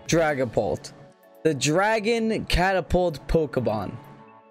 Dragapult, the Dragon Catapult Pokemon.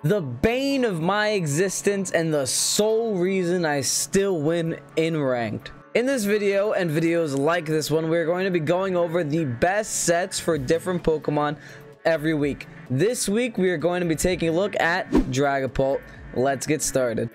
The bane of my existence and the sole reason I still win in ranked. In this video and videos like this one, we're going to be going over the best sets for different Pokemon every week. This week, we are going to be taking a look at Dragapult. Let's get started.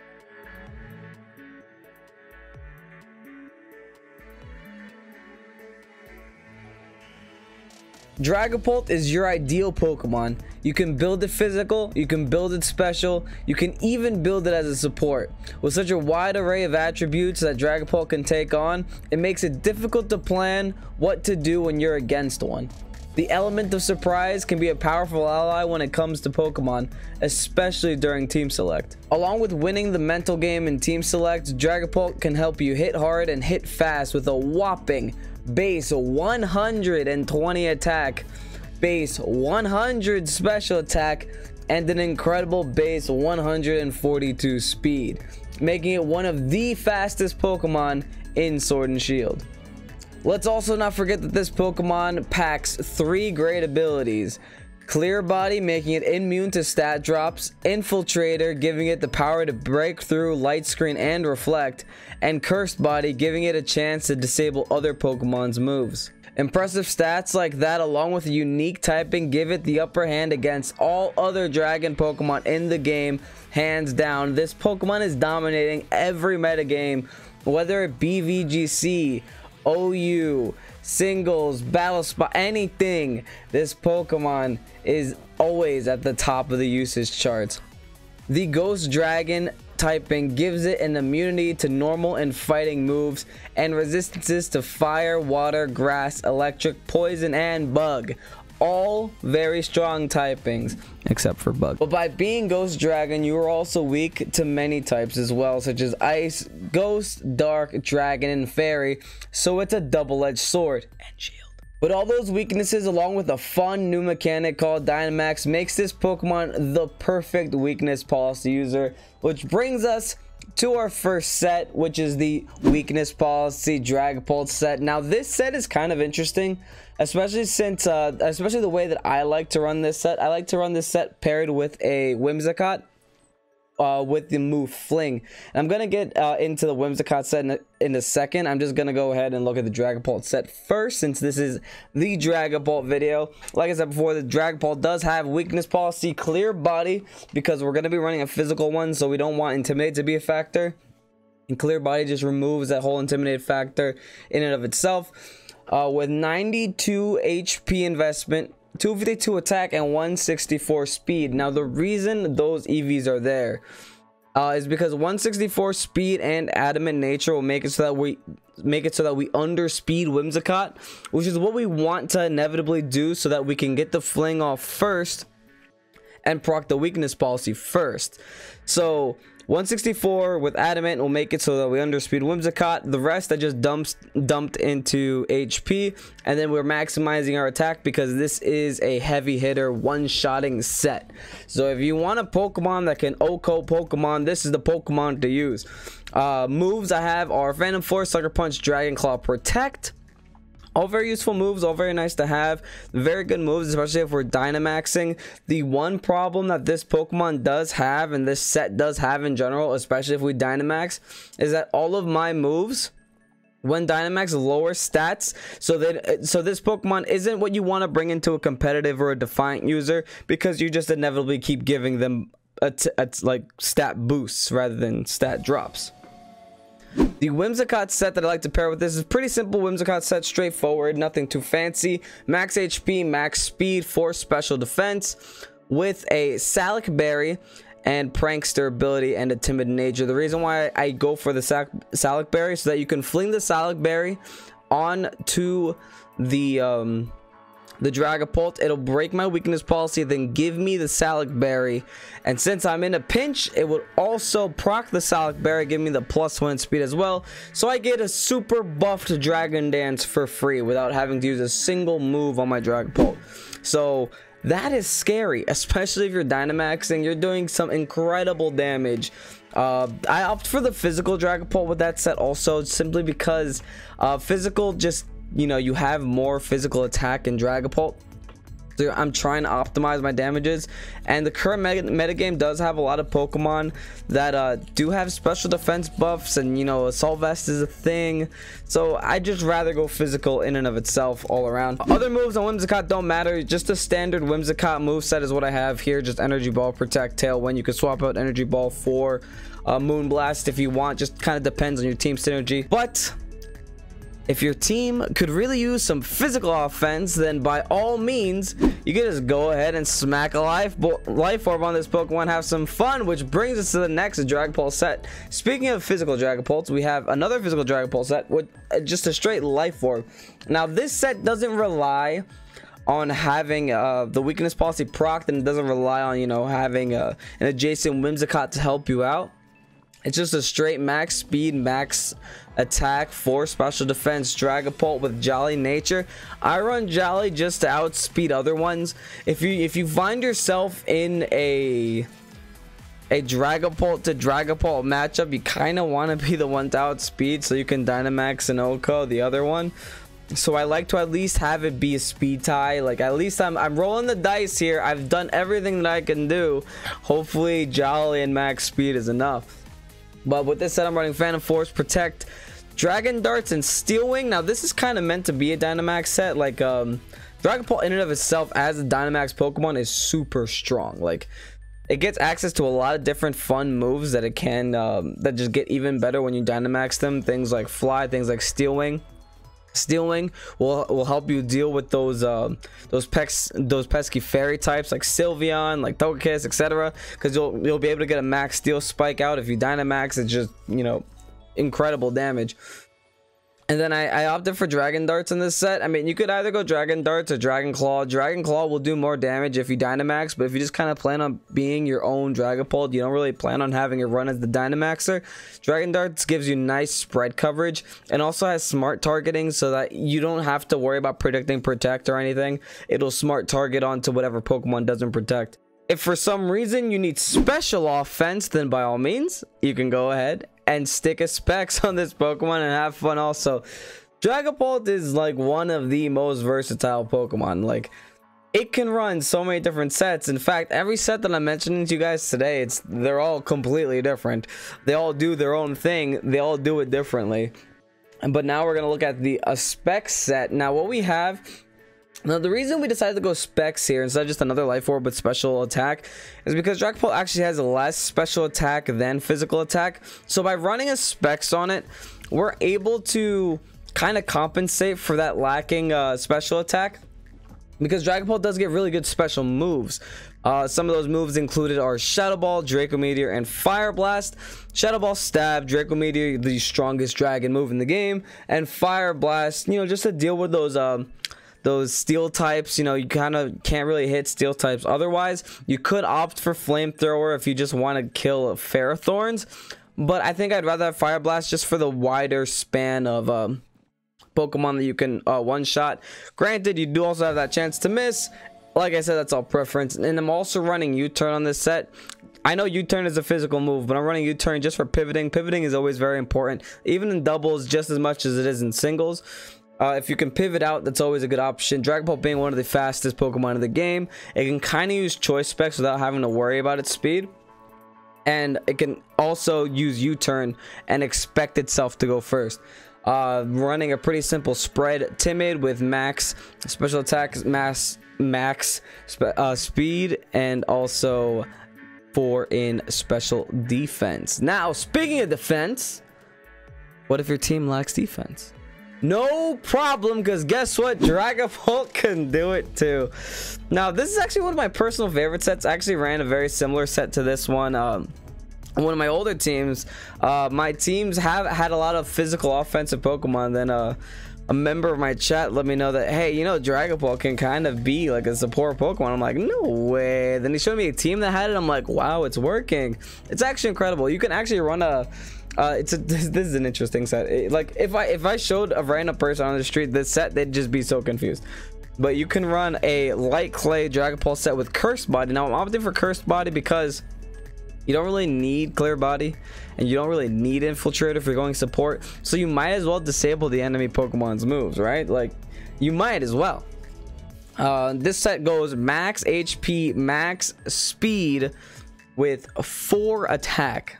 Dragapult is your ideal Pokemon. You can build it physical, you can build it special, you can even build it as a support. With such a wide array of attributes that Dragapult can take on, it makes it difficult to plan what to do when you're against one. The element of surprise can be a powerful ally when it comes to Pokemon, especially during Team Select. Along with winning the mental game in Team Select, Dragapult can help you hit hard and hit fast with a whopping base 120 attack, base 100 special attack, and an incredible base 142 speed, making it one of the fastest Pokemon in Sword and Shield. Let's also not forget that this Pokemon packs 3 great abilities. Clear Body, making it immune to stat drops, Infiltrator, giving it the power to break through light screen and reflect, and Cursed Body, giving it a chance to disable other Pokemon's moves. Impressive stats like that, along with a unique typing, give it the upper hand against all other dragon Pokemon in the game, hands down. This Pokemon is dominating every metagame, whether it be VGC, OU, singles, battle spot, anything. This Pokemon is always at the top of the usage charts. The Ghost Dragon typing gives it an immunity to normal and fighting moves and resistances to fire, water, grass, electric, poison, and bug. All very strong typings, except for bug. But by being Ghost Dragon, you are also weak to many types as well, such as Ice, Ghost, Dark, Dragon, and Fairy, so it's a double-edged sword and shield. But all those weaknesses, along with a fun new mechanic called Dynamax, makes this Pokemon the perfect weakness policy user, which brings us to our first set, which is the weakness policy Dragapult set. Now this set is kind of interesting, especially since especially the way that I like to run this set. I like to run this set paired with a Whimsicott with the move Fling. And I'm gonna get into the Whimsicott set in a second. I'm just gonna go ahead and look at the Dragapult set first, since this is the Dragapult video. Like I said before, the Dragapult does have weakness policy Clear Body, because we're gonna be running a physical one, so we don't want Intimidate to be a factor, and Clear Body just removes that whole Intimidate factor in and of itself. With 92 HP investment, 252 attack, and 164 speed. Now the reason those EVs are there is because 164 speed and Adamant Nature will make it so that we underspeed Whimsicott, which is what we want to inevitably do, so that we can get the Fling off first and proc the weakness policy first. So 164 with Adamant will make it so that we underspeed Whimsicott. The rest I just dumped into HP, and then we're maximizing our attack because this is a heavy hitter one-shotting set. So if you want a Pokemon that can OHKO Pokemon, this is the Pokemon to use. Moves I have are Phantom Force, Sucker Punch, Dragon Claw, Protect. All very useful moves, all very nice to have. Very good moves, especially if we're Dynamaxing. The one problem that this Pokemon does have, and this set does have in general, especially if we Dynamax, is that all of my moves, when Dynamax, lower stats, so this Pokemon isn't what you want to bring into a competitive or a Defiant user, because you just inevitably keep giving them like stat boosts rather than stat drops. The Whimsicott set that I like to pair with this is pretty simple. Whimsicott set, straightforward, nothing too fancy. Max HP, max speed, 4 special defense, with a Salac Berry and Prankster ability and a Timid Nature. The reason why I go for the Salac Berry, so that you can fling the Salac Berry onto the Dragapult. It'll break my weakness policy, then give me the Salac Berry, and since I'm in a pinch, it would also proc the Salac Berry, give me the +1 speed as well, so I get a super buffed Dragon Dance for free without having to use a single move on my Dragapult. So that is scary, especially if you're Dynamaxing. You're doing some incredible damage. I opt for the physical Dragapult with that set also, simply because physical just you know, you have more physical attack in Dragapult. So I'm trying to optimize my damages, and the current metagame does have a lot of Pokemon that do have special defense buffs, and you know, Assault Vest is a thing, so I just rather go physical in and of itself all around. Other moves on Whimsicott don't matter, just a standard Whimsicott moveset is what I have here. Just Energy Ball, Protect, Tailwind. You can swap out Energy Ball for Moonblast if you want, just kind of depends on your team synergy. But if your team could really use some physical offense, then by all means, you can just go ahead and smack a Life Orb on this Pokemon, have some fun, which brings us to the next Dragapult set. Speaking of physical Dragapults, we have another physical Dragapult set with just a straight Life Orb. Now, this set doesn't rely on having the weakness policy procced, and it doesn't rely on, you know, having an adjacent Whimsicott to help you out. It's just a straight max speed, max attack, 4 special defense Dragapult with Jolly Nature. I run Jolly just to outspeed other ones. If you find yourself in a Dragapult to Dragapult matchup, you kind of want to be the one to outspeed so you can Dynamax and Oko the other one. So I like to at least have it be a speed tie. Like, at least I'm rolling the dice here. I've done everything that I can do. Hopefully Jolly and max speed is enough. But with this set, I'm running Phantom Force, Protect, Dragon Darts, and Steel Wing. Now, this is kind of meant to be a Dynamax set. Like, Dragapult in and of itself as a Dynamax Pokemon is super strong. Like, it gets access to a lot of different fun moves that it can, that just get even better when you Dynamax them. Things like Fly, things like Steel Wing. Steel Wing will help you deal with those pesky fairy types like Sylveon, like Togekiss, etc. Because you'll be able to get a max Steel Spike out if you Dynamax. It's just, you know, incredible damage. And then I opted for Dragon Darts in this set. I mean, you could either go Dragon Darts or Dragon Claw. Dragon Claw will do more damage if you Dynamax, but if you just kind of plan on being your own Dragapult, you don't really plan on having it run as the Dynamaxer, Dragon Darts gives you nice spread coverage and also has smart targeting so that you don't have to worry about predicting Protect or anything. It'll smart target onto whatever Pokemon doesn't Protect. If for some reason you need special offense, then by all means, you can go ahead and stick a Specs on this Pokemon and have fun also. Dragapult is like one of the most versatile Pokemon. Like, it can run so many different sets. In fact, every set that I'm mentioning to you guys today, they're all completely different. They all do their own thing. They all do it differently. But now we're going to look at the Specs set. Now, what we have... Now, the reason we decided to go Specs here instead of just another Life Orb with special attack is because Dragapult actually has less special attack than physical attack. So by running a Specs on it, we're able to kind of compensate for that lacking special attack, because Dragapult does get really good special moves. Some of those moves included are Shadow Ball, Draco Meteor, and Fire Blast. Shadow Ball, Stab, Draco Meteor, the strongest dragon move in the game, and Fire Blast, you know, just to deal with those steel types. You know, you kind of can't really hit steel types otherwise. You could opt for Flamethrower if you just want to kill Ferrothorns, but I think I'd rather have Fire Blast just for the wider span of Pokemon that you can one-shot. Granted, you do also have that chance to miss. Like I said, that's all preference. And I'm also running U-Turn on this set. I know U-Turn is a physical move, but I'm running U-Turn just for pivoting. Pivoting is always very important, even in doubles just as much as it is in singles. If you can pivot out, that's always a good option. Dragapult being one of the fastest Pokemon in the game, it can kind of use Choice Specs without having to worry about its speed. And it can also use U-Turn and expect itself to go first. Running a pretty simple spread. Timid with max special attack, max speed, and also 4 in special defense. Now, speaking of defense, what if your team lacks defense? No problem, because guess what? Dragapult can do it too. Now, this is actually one of my personal favorite sets. I actually ran a very similar set to this one. One of my older teams, my teams have had a lot of physical offensive Pokemon. Then a member of my chat let me know that, hey, you know, Dragapult can kind of be like a support Pokemon. I'm like, no way. Then he showed me a team that had it. I'm like, wow, it's working. It's actually incredible. You can actually run a this is an interesting set. Like, if I showed a random person on the street this set, they'd just be so confused. But you can run a light clay Dragapult set with Cursed Body. Now, I'm opting for Cursed Body because You don't really need Clear Body, and you don't really need Infiltrator if you're going support, so you might as well disable the enemy Pokemon's moves, right? Like, you might as well. This set goes max HP, max speed with 4 attack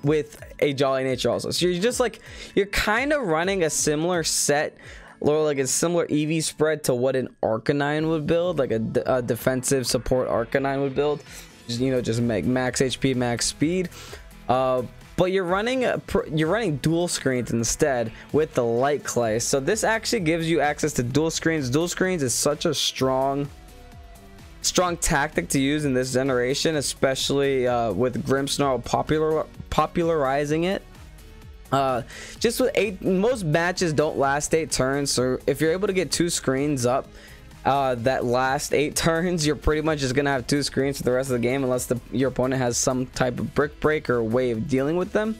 with a Jolly Nature also. So you're just like, you're kind of running a similar set, or like a similar EV spread to what an Arcanine would build, like a defensive support Arcanine would build. You know, just make max HP, max speed. But you're running dual screens instead with the light clay, so this actually gives you access to dual screens. Dual screens is such a strong tactic to use in this generation, especially with Grimmsnarl popularizing it. Just with most matches don't last 8 turns, so if you're able to get 2 screens up that last 8 turns, you're pretty much just gonna have 2 screens for the rest of the game, unless your opponent has some type of brick break or way of dealing with them.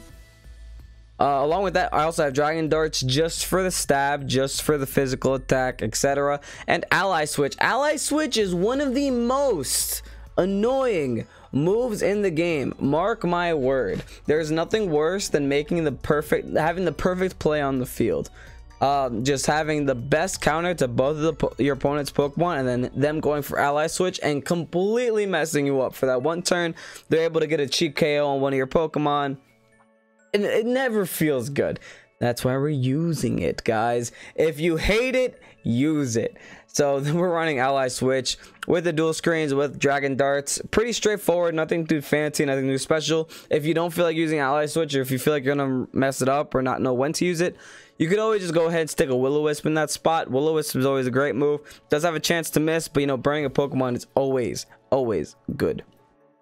Along with that, I also have Dragon Darts just for the stab, just for the physical attack, etc. And Ally Switch. Ally Switch is one of the most annoying moves in the game. Mark my word. There's nothing worse than having the perfect play on the field. Just having the best counter to both of your opponent's Pokemon, and then them going for Ally Switch and completely messing you up for that one turn. They're able to get a cheap KO on one of your Pokemon, and it never feels good. That's why we're using it, guys. If you hate it, use it. So then we're running Ally Switch with the dual screens with Dragon Darts. Pretty straightforward, nothing too fancy, nothing too special. If you don't feel like using Ally Switch, or if you feel like you're gonna mess it up or not know when to use it, you could always just go ahead and stick a Will-O-Wisp in that spot. Will-O-Wisp is always a great move. Does have a chance to miss, but you know, burning a Pokemon is always good.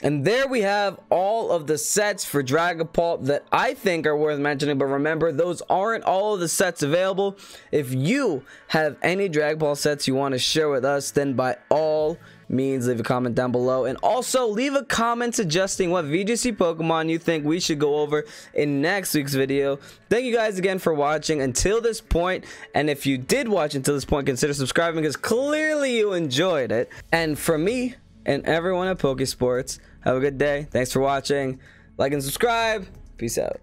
And there we have all of the sets for Dragapult that I think are worth mentioning. But remember, those aren't all of the sets available. If you have any Dragapult sets you want to share with us, then by all means leave a comment down below, and also leave a comment suggesting what VGC Pokemon you think we should go over in next week's video. Thank you guys again for watching until this point, and if you did watch until this point, consider subscribing, because clearly you enjoyed it. And from me and everyone at Pokesports, have a good day. Thanks for watching. Like and subscribe. Peace out.